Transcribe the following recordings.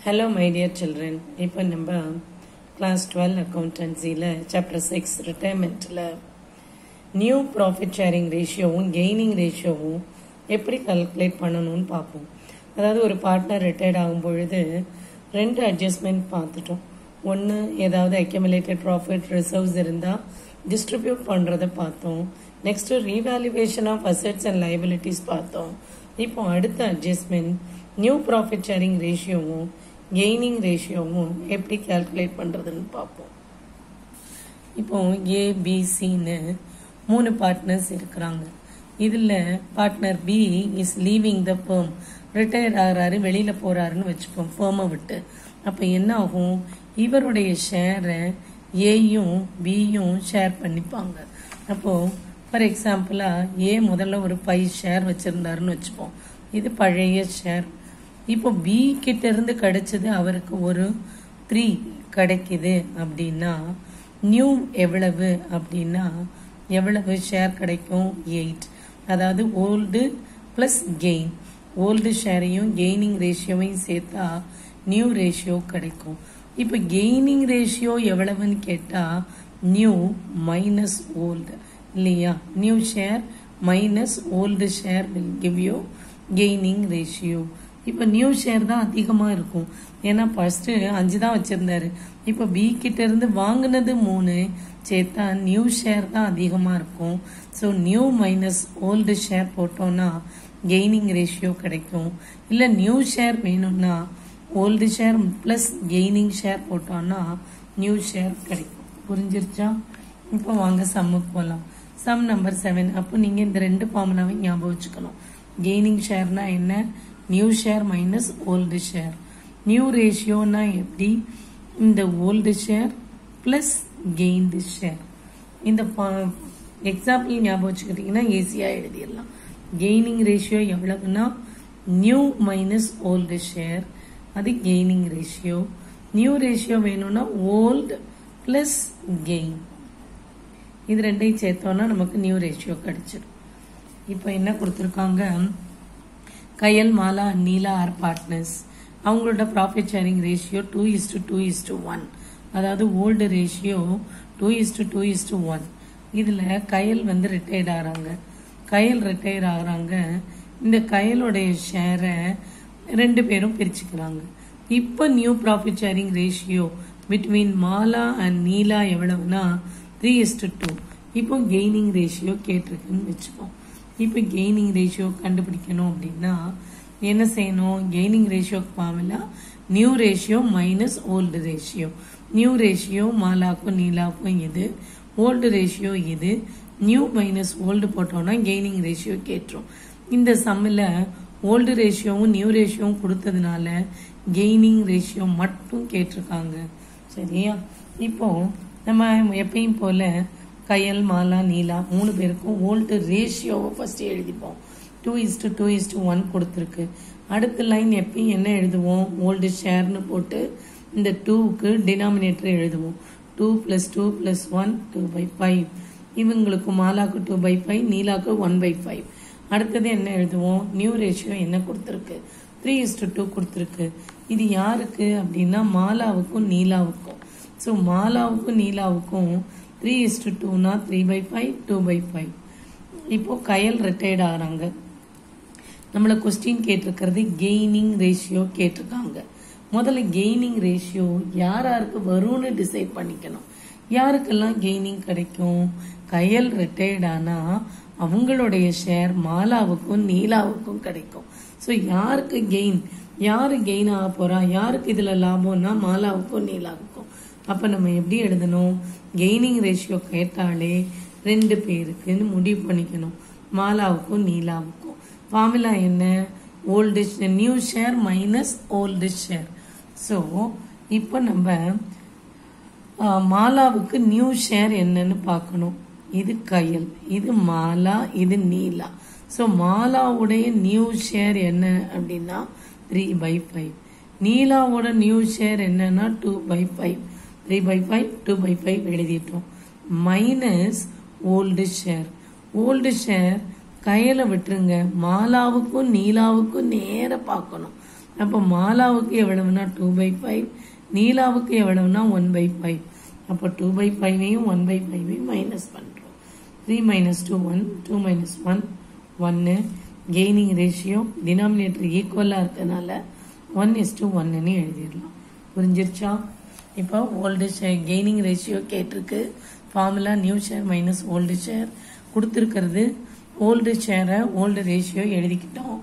Hello my dear children. இப்போ நம்ம class 12 accountancyல chapter 6 retirementல new profit sharing ratioவும் gaining ratioவும் எப்படி calculate பண்ணணும்னு பார்ப்போம். அதாவது ஒரு பார்ட்னர் ரிட்டையர்ட் ஆகும் பொழுது ரெண்டு அட்ஜஸ்ட்மெண்ட் பார்த்துட்டோம். ஒன்று ஏதாவது accumulated profit reserves இருந்தால் distribute பண்ணுறதை பார்த்தோம். Next revaluation of assets and liabilities பார்த்தோம். இப்போ அடுத்த அட்ஜஸ்ட்மெண்ட் நியூ ப்ராஃபிட் ஷேரிங் ரேஷியோவும் கெய்னிங் ரேஷியோவும் எப்படி கால்குலேட் பண்ணுறதுன்னு பார்ப்போம். இப்போ ஏபிசின்னு 3 பார்ட்னர்ஸ் இருக்கிறாங்க. இதில் partner B is leaving the firm, retired ஆகிறாரு, வெளியில் போகிறாருன்னு வச்சுப்போம் ஃபர்மை விட்டு. அப்போ என்ன ஆகும், இவருடைய ஷேரை ஏயும் பியும் ஷேர் பண்ணிப்பாங்க. அப்போது ஃபார் எக்ஸாம்பிளாக ஏ முதல்ல ஒரு 5 ஷேர் வச்சுருந்தாருன்னு வச்சுப்போம். இது பழைய ஷேர். இப்போ பி கிட்ட இருந்து கிடைச்சது அவருக்கு ஒரு 3 கிடைக்குது அப்படின்னா நியூ எவ்வளவு அப்படின்னா எவ்வளவு ஷேர் கிடைக்கும், 8. அதாவது ஓல்டு பிளஸ் கெயின், ஓல்டு ஷேரையும் கெய்னிங் ரேஷியோவையும் சேர்த்தா நியூ ரேஷியோ கிடைக்கும். இப்போ கெய்னிங் ரேஷியோ எவ்வளவுன்னு கேட்டால் நியூ மைனஸ் ஓல்டு இல்லையா, new share minus old share will give you gaining ratio. இப்போ நியூ ஷேர் தான் அதிகமாக இருக்கும், ஏன்னா ஃபர்ஸ்ட்டு 5 தான் வச்சுருந்தாரு. இப்போ பி கிட்ட இருந்து வாங்கினது 3 சேர்த்தா நியூ ஷேர் தான் அதிகமாக இருக்கும். So new minus old share போட்டோன்னா கெய்னிங் ரேஷியோ கிடைக்கும். இல்லை நியூ ஷேர் வேணும்னா old share plus gaining share போட்டோன்னா நியூ ஷேர் கிடைக்கும். புரிஞ்சிருச்சா? இப்போ வாங்க சம்முக்கு போகலாம். Sum number 7. அப்போ நீங்கள் இந்த 2 ஃபார்முலாவையும் ஞாபகம் வச்சுக்கணும். கெய்னிங் ஷேர்னா என்ன, new share minus old share. New ரேஷியோனா எப்படி, இந்த old share plus gained share. இந்த எக்ஸாம்பிள் ஞாபகம் வச்சுக்கிட்டீங்கன்னா ஈஸியாக எழுதிடலாம். கெய்னிங் ரேஷியோ எவ்வளவுன்னா நியூ மைனஸ் ஓல்டு ஷேர், அது கெய்னிங் ரேஷியோ. நியூ ரேஷியோ வேணும்னா ஓல்டு பிளஸ் கெயின். இது ரெண்டையும் சேர்த்தோம்னா நமக்கு நியூ ரேஷியோ கிடைச்சிடும். இப்போ என்ன கொடுத்துருக்காங்க, கயல், மாலா, நீலா ஆர் பார்ட்னர்ஸ். அவங்களோட ப்ராஃபிட் ஷேரிங் ரேஷியோ 2:2:1. அதாவது ஓல்டு ரேஷியோ 2:2:1. இதில் கயல் ரிட்டையர்ட் ஆகிறாங்க. கயல் ரிட்டையர் ஆகிறாங்க. இந்த கயலுடைய ஷேரை 2 பேரும் பிரிச்சுக்கிறாங்க. இப்போ new profit sharing ratio between Mala and Neela எவ்வளவுனா 3:2. இப்போ கெய்னிங் ரேஷியோ கேட்டிருக்குன்னு வச்சுப்போம். இப்போ கெய்னிங் ரேஷியோ கண்டுபிடிக்கணும் அப்படின்னா என்ன செய்யணும், கெய்னிங் ரேஷியோக்கு formula new ratio minus old ratio. New ratio மாலாக்கும் நீலாக்கும் இது, ஓல்டு ரேஷியோ இது. நியூ மைனஸ் ஓல்டு போட்டோம்னா கெய்னிங் ரேஷியோ கேட்டுரும். இந்த சம்மில் ஓல்டு ரேஷியோவும் நியூ ரேஷியோவும் கொடுத்ததுனால கெய்னிங் ரேஷியோ மட்டும் கேட்டிருக்காங்க. சரியா? இப்போ நம்ம எப்பயும் போல கயல், மாலா, நீலா 3 பேருக்கும் ஓல்டு ரேஷியோவை ஃபர்ஸ்ட் எழுதிப்போம். 2:2:1 கொடுத்துருக்கு. அடுத்த லைன் எப்பயும் என்ன எழுதுவோம், ஓல்டு ஷேர்னு போட்டு இந்த 2க்கு டினாமினேட்டர் எழுதுவோம். 2 + 2 + 1 2/5. இவங்களுக்கு மாலாக்கு 2/5, நீலாக்கு 1/5. அடுத்தது என்ன எழுதுவோம், நியூ ரேஷியோ என்ன கொடுத்துருக்கு, 3:2 கொடுத்துருக்கு. இது யாருக்கு அப்படின்னா மாலாவுக்கும் நீலாவுக்கும். ஸோ மாலாவுக்கும் நீலாவுக்கும் 3:2னா 3/5 2/5. இப்போ கயல் ரிட்டையர்ட் ஆகிறாங்க. நம்மளை கொஸ்டின் கேட்டிருக்கிறது கெய்னிங் ரேஷியோ கேட்டிருக்காங்க. முதல்ல கெய்னிங் ரேஷியோ யாருக்கு வரும்னு டிசைட் பண்ணிக்கணும். யாருக்கெல்லாம் கெய்னிங் கிடைக்கும், கயல் ரிட்டையர்ட் ஆனா அவங்களுடைய ஷேர் மாலாவுக்கும் நீலாவுக்கும் கிடைக்கும். ஸோ யாருக்கு கெயின், யாரு கெயின் ஆக போறா, யாருக்கு இதுல லாபம்னா மாலாவுக்கும் நீலாவுக்கும். அப்ப நம்ம எப்படி எழுதணும், கெய்னிங் ரேஷியோ கேட்டாலே 2 பேருக்குன்னு முடிவு பண்ணிக்கணும், மாலாவுக்கும் நீலாவுக்கும். ஃபார்முலா என்ன, old new share minus old share. So இப்போ நம்ம மாலாவுக்கு நியூ ஷேர் என்னன்னு பார்க்கணும். இது கயல், இது மாலா, இது நீலா. ஸோ மாலாவுடைய நியூ ஷேர் என்ன அப்படின்னா 3/5. நீலாவோட நியூ ஷேர் என்னன்னா 2/5. 3/5 2/5 எழுதிட்டோம். Minus old share. Old share கயலை விட்டுருங்க, மாலாவுக்கும் நீலாவுக்கும் நேர பார்க்கணும். அப்போ மாலாவுக்கு எவ்வளவுனா 2/5, நீலாவுக்கு எவ்வளவுனா 1/5. அப்போ 2/5ஐயும் 1/5ஐயும் மைனஸ் பண்றோம். 3 - 2 1, 2 - 1 1. கெய்னிங் ரேஷியோ டினாமினேட்டர் ஈக்குவலா இருக்கனால 1:1 எழுதிடலாம். புரிஞ்சிருச்சா? இப்போ ஓல்டு ஷேர் கெய்னிங் ரேஷியோ கேட்டிருக்கு. Formula new share minus old share கொடுத்துருக்கிறது. ஓல்டு ஷேரை ஓல்டு ரேஷியோ எழுதிக்கிட்டோம்.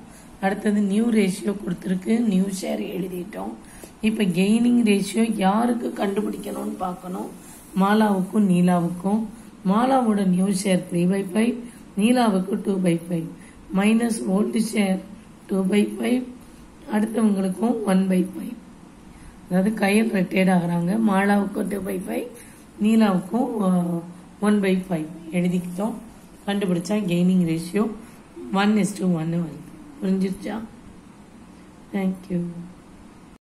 அடுத்தது நியூ ரேஷியோ கொடுத்துருக்கு, நியூ ஷேர் எழுதிட்டோம். இப்போ கெய்னிங் ரேஷியோ யாருக்கு கண்டுபிடிக்கணும்னு பார்க்கணும். மாலாவுக்கும் நீலாவுக்கும். மாலாவோட நியூ ஷேர் 3/5, நீலாவுக்கு 2/5 மைனஸ் ஓல்டு ஷேர் 2/5, அடுத்தவங்களுக்கும் 1/5. அதாவது கையில் ரிட்டையர்ட் ஆகுறாங்க. மாலாவுக்கும் 2/5, நீலாவுக்கும் 1/5 எழுதிக்கிட்டோம். கண்டுபிடிச்சா கெய்னிங் ரேஷியோ 1:1 வருது. புரிஞ்சிருச்சா? தேங்க்யூ.